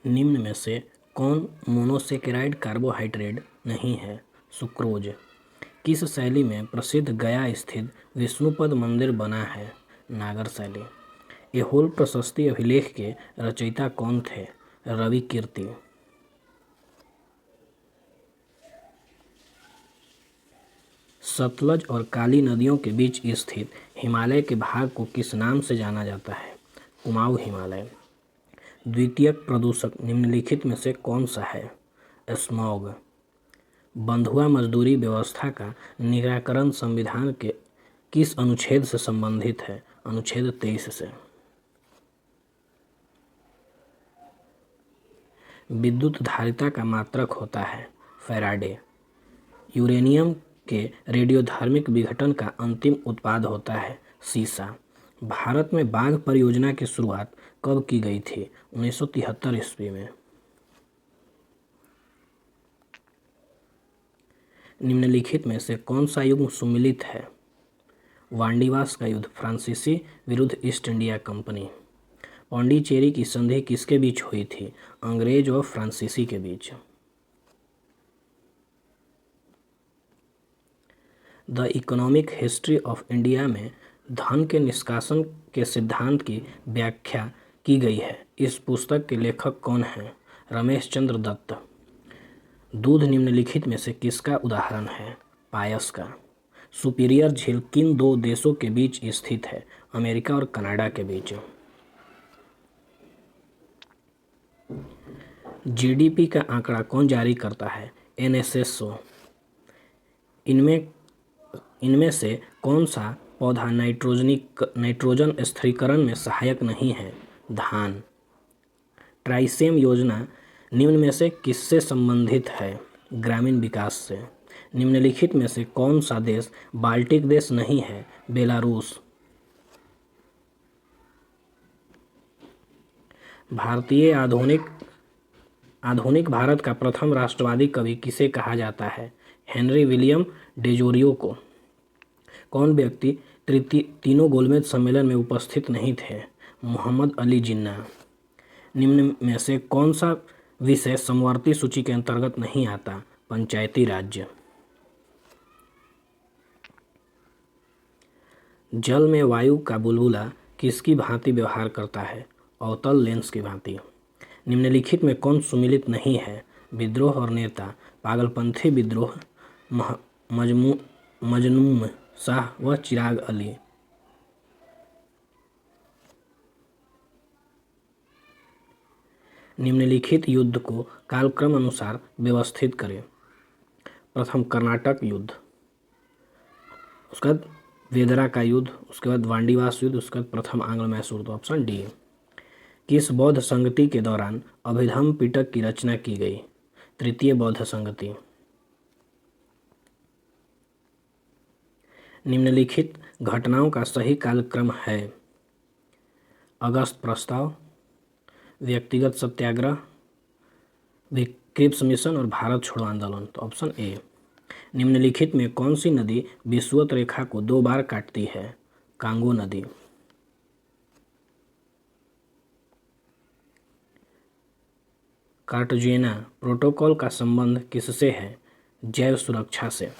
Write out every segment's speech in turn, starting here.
निम्न में से कौन मोनोसेकेराइड कार्बोहाइड्रेट नहीं है? सुक्रोज। किस शैली में प्रसिद्ध गया स्थित विष्णुपद मंदिर बना है? नागर शैली। ऐहोल प्रशस्ति अभिलेख के रचयिता कौन थे? रवि कीर्ति। सतलज और काली नदियों के बीच स्थित हिमालय के भाग को किस नाम से जाना जाता है? कुमाऊं हिमालय। द्वितीयक प्रदूषक निम्नलिखित में से कौन सा है? स्मॉग। बंधुआ मजदूरी व्यवस्था का निराकरण संविधान के किस अनुच्छेद से संबंधित है? अनुच्छेद 23 से। विद्युत धारिता का मात्रक होता है फैराडे। यूरेनियम के रेडियोधार्मिक विघटन का अंतिम उत्पाद होता है सीसा। भारत में बाघ परियोजना की शुरुआत कब की गई थी? 1973 ईस्वी में। निम्नलिखित में से कौन सा युग सुमिलित है? वांडीवास का युद्ध फ्रांसीसी विरुद्ध ईस्ट इंडिया कंपनी। पौंडीचेरी की संधि किसके बीच हुई थी? अंग्रेज और फ्रांसीसी के बीच। The economic history of India में धन के निष्कासन के सिद्धांत की व्याख्या की गई है। इस पुस्तक के लेखक कौन हैं? रमेश चंद्र दत्त। दूध निम्नलिखित में से किसका उदाहरण है? पायस का। सुपीरियर झील किन दो देशों के बीच स्थित है? अमेरिका और कनाडा के बीच। जीडीपी का आंकड़ा कौन जारी करता है? एनएसएसओ। इनमें से कौन सा पौधा नाइट्रोजन स्थिरीकरण में सहायक नहीं है? धान। ट्राइसेम योजना निम्न में से किससे संबंधित है? ग्रामीण विकास से। निम्नलिखित में से कौन सा देश बाल्टिक देश नहीं है? बेलारूस। भारतीय आधुनिक भारत का प्रथम राष्ट्रवादी कवि किसे कहा जाता है? हेनरी विलियम डेजोरियो को। कौन व्यक्ति तीनों गोलमेज सम्मेलन में उपस्थित नहीं थे? मोहम्मद अली जिन्ना। निम्न में से कौन सा विषय समवर्ती सूची के अंतर्गत नहीं आता? पंचायती राज्य। जल में वायु का बुलबुला किसकी भांति व्यवहार करता है? अवतल लेंस की भांति। निम्नलिखित में कौन सुमिलित नहीं है? विद्रोह और नेता, पागलपंथी विद्रोह, मजनूम शाह व चिराग अली। निम्नलिखित युद्ध को कालक्रम अनुसार व्यवस्थित करें। प्रथम कर्नाटक युद्ध, उसके बाद वेदरा का युद्ध, उसके बाद वांडीवास युद्ध, उसके बाद प्रथम आंग्ल मैसूर। तो ऑप्शन डी। किस बौद्ध संगति के दौरान अभिधम्म पिटक की रचना की गई? तृतीय बौद्ध संगति। निम्नलिखित घटनाओं का सही कालक्रम है? अगस्त प्रस्ताव, व्यक्तिगत सत्याग्रह, क्रिप्स मिशन और भारत छोड़ो आंदोलन। तो ऑप्शन ए। निम्नलिखित में कौन सी नदी विषुवत रेखा को 2 बार काटती है? कांगो नदी। कार्टजेना प्रोटोकॉल का संबंध किससे है? जैव सुरक्षा से।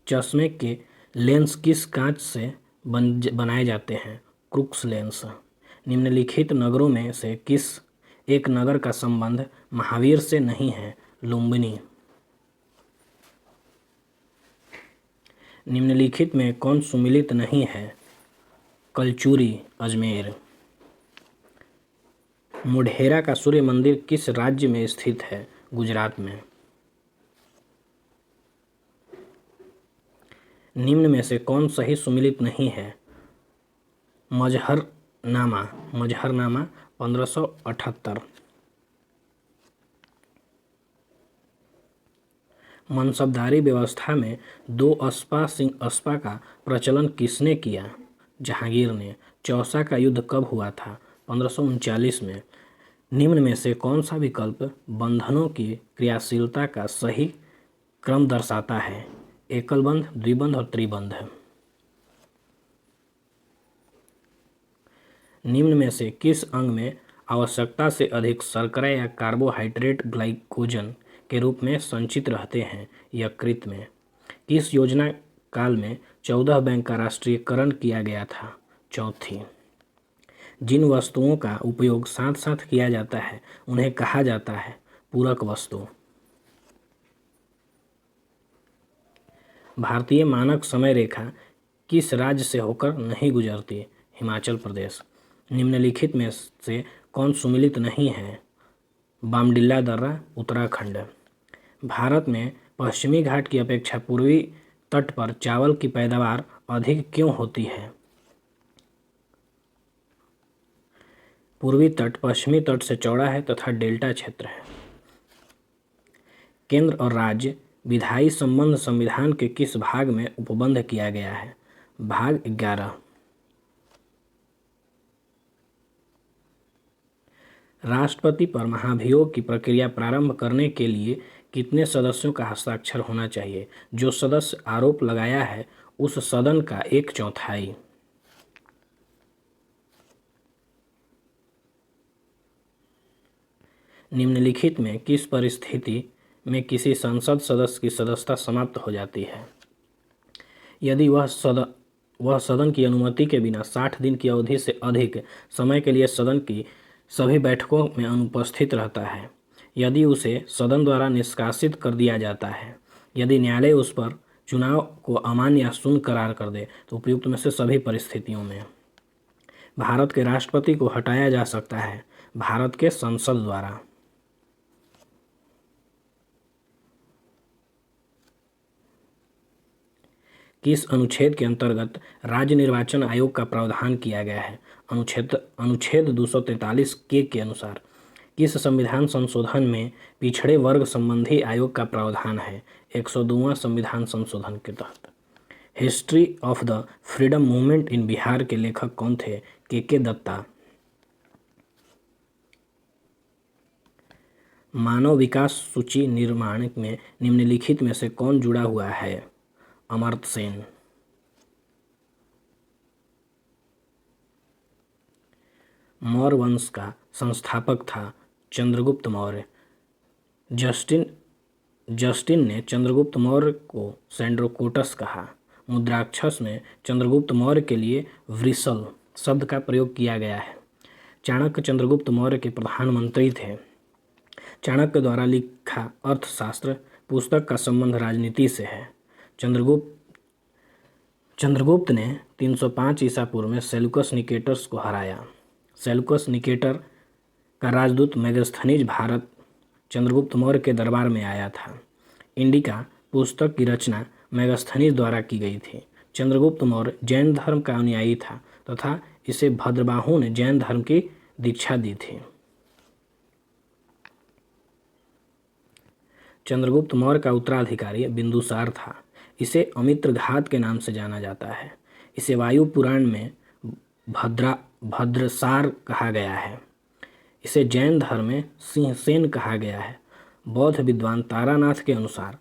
चश्मे के लेंस किस कांच से बनाए जाते हैं? Crooks lens. निम्नलिखित नगरों में से किस एक नगर का संबंध महावीर से नहीं है? लुम्बिनी। निम्नलिखित में कौन सुमिलित नहीं है? कलचुरी, अजमेर। मोढेरा का सूर्य मंदिर किस राज्य में स्थित है? गुजरात में। निम्न में से कौन सही सुमिलित नहीं है? मजहरनामा 1578। मनसबदारी व्यवस्था में 2 अस्पा का प्रचलन किसने किया? जहांगीर ने। चौसा का युद्ध कब हुआ था? 1539 में। निम्न में से कौन सा विकल्प बंधनों की क्रियाशीलता का सही क्रम दर्शाता है? एकल बंध, द्विबंध और त्रिबंध। निम्न में से किस अंग में आवश्यकता से अधिक शर्करा या कार्बोहाइड्रेट ग्लाइकोजन के रूप में संचित रहते हैं। यकृत में किस योजना काल में 14 बैंक का राष्ट्रीयकरण किया गया था? चौथी। जिन वस्तुओं का उपयोग साथ साथ किया जाता है उन्हें कहा जाता है पूरक वस्तु। भारतीय मानक समय रेखा किस राज्य से होकर नहीं गुजरती? हिमाचल प्रदेश। निम्नलिखित में से कौन सुमेलित नहीं है? बामडिल्ला दर्रा, उत्तराखंड। भारत में पश्चिमी घाट की अपेक्षा पूर्वी तट पर चावल की पैदावार अधिक क्यों होती है? पूर्वी तट पश्चिमी तट से चौड़ा है तथा डेल्टा क्षेत्र है। केंद्र और राज्य विधायी संबंध संविधान के किस भाग में उपबंध किया गया है? भाग 11। राष्ट्रपति पर महाभियोग की प्रक्रिया प्रारंभ करने के लिए कितने सदस्यों का हस्ताक्षर होना चाहिए? जो सदस्य आरोप लगाया है उस सदन का 1/4। निम्नलिखित में किस परिस्थिति में किसी संसद सदस्य की सदस्यता समाप्त हो जाती है? यदि वह सदन की अनुमति के बिना 60 दिन की अवधि से अधिक समय के लिए सदन की सभी बैठकों में अनुपस्थित रहता है, यदि उसे सदन द्वारा निष्कासित कर दिया जाता है, यदि न्यायालय उस पर चुनाव को अमान्य या शून्य करार कर दे, तो उपयुक्त में से सभी परिस्थितियों में भारत के राष्ट्रपति को हटाया जा सकता है भारत के संसद द्वारा। किस अनुच्छेद के अंतर्गत राज्य निर्वाचन आयोग का प्रावधान किया गया है? अनुच्छेद 243 के अनुसार। किस संविधान संशोधन में पिछड़े वर्ग संबंधी आयोग का प्रावधान है? 102वां संविधान संशोधन के तहत। History of the freedom movement in Bihar के लेखक कौन थे? के दत्ता। मानव विकास सूची निर्माण में निम्नलिखित में से कौन जुड़ा हुआ है? अमर्त्य सेन। मौर्य वंश का संस्थापक था चंद्रगुप्त मौर्य। जस्टिन ने चंद्रगुप्त मौर्य को सैंड्रोकोटस कहा। मुद्राक्षर में चंद्रगुप्त मौर्य के लिए वृषल शब्द का प्रयोग किया गया है। चाणक्य चंद्रगुप्त मौर्य के प्रधानमंत्री थे। चाणक्य द्वारा लिखा अर्थशास्त्र पुस्तक का संबंध राजनीति से है। चंद्रगुप्त ने 305 ईसा पूर्व में सेल्यूकस निकेटर्स को हराया। सेल्यूकस निकेटर का राजदूत मेगास्थनीज भारत चंद्रगुप्त मौर्य के दरबार में आया था। इंडिका पुस्तक की रचना मेगास्थनीज द्वारा की गई थी। चंद्रगुप्त मौर्य जैन धर्म का अनुयायी था तथा इसे भद्रबाहु ने जैन धर्म की दीक्षा दी थी। चंद्रगुप्त मौर्य का उत्तराधिकारी बिंदुसार था। इसे अमित्रघात के नाम से जाना जाता है। इसे वायु पुराण में भद्रसार कहा गया है। इसे जैन धर्म में सिंहसेन कहा गया है। बौद्ध विद्वान तारानाथ के अनुसार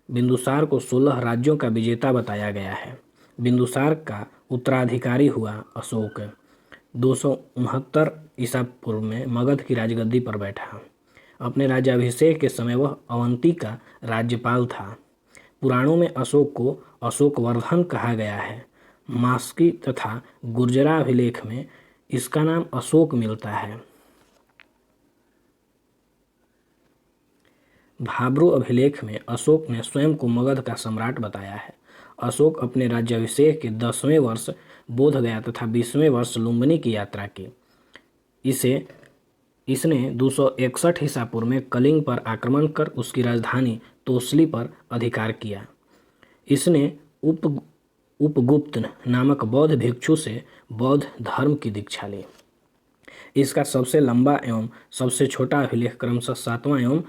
बिंदुसार को 16 राज्यों का विजेता बताया गया है। बिंदुसार का उत्तराधिकारी हुआ अशोक। 269 ईसा पूर्व में मगध की राजगद्दी पर बैठा। अपने राज्याभिषेक के समय वह अवंती का राज्यपाल था। पुराणों में अशोक को अशोकवर्धन कहा गया है। मास्की तथा गुर्जरा अभिलेख में इसका नाम अशोक मिलता है। भाब्रू अभिलेख में अशोक ने स्वयं को मगध का सम्राट बताया है। अशोक अपने राज्याभिषेक के 10वें वर्ष बोध गया तथा 20वें वर्ष लुम्बिनी की यात्रा की। इसने 261 ईसा पूर्व में कलिंग पर आक्रमण कर उसकी राजधानी तोसली पर अधिकार किया। इसने उपगुप्त नामक बौद्ध भिक्षु से बौद्ध धर्म की दीक्षा ली। इसका सबसे लंबा एवं सबसे छोटा अभिलेख क्रमशः 7वां एवं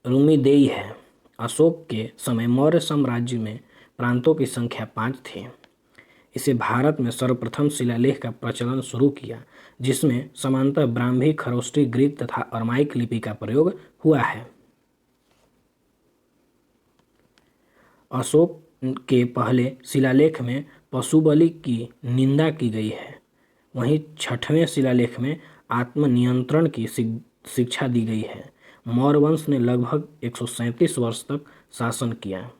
रूमीदेई है। अशोक के समय मौर्य साम्राज्य में प्रांतों की संख्या 5 थी। इसे भारत में सर्वप्रथम शिलालेख का प्रचलन शुरू किया, जिसमें समांतर ब्राह्मी, खरोष्टी, ग्रीक तथा अरमाइक लिपि का प्रयोग हुआ है। अशोक के पहले शिलालेख में पशु बलि की निंदा की गई है। वहीं 6वें शिलालेख में आत्मनियंत्रण की शिक्षा दी गई है। मौर्य वंश ने लगभग 137 वर्ष तक शासन किया।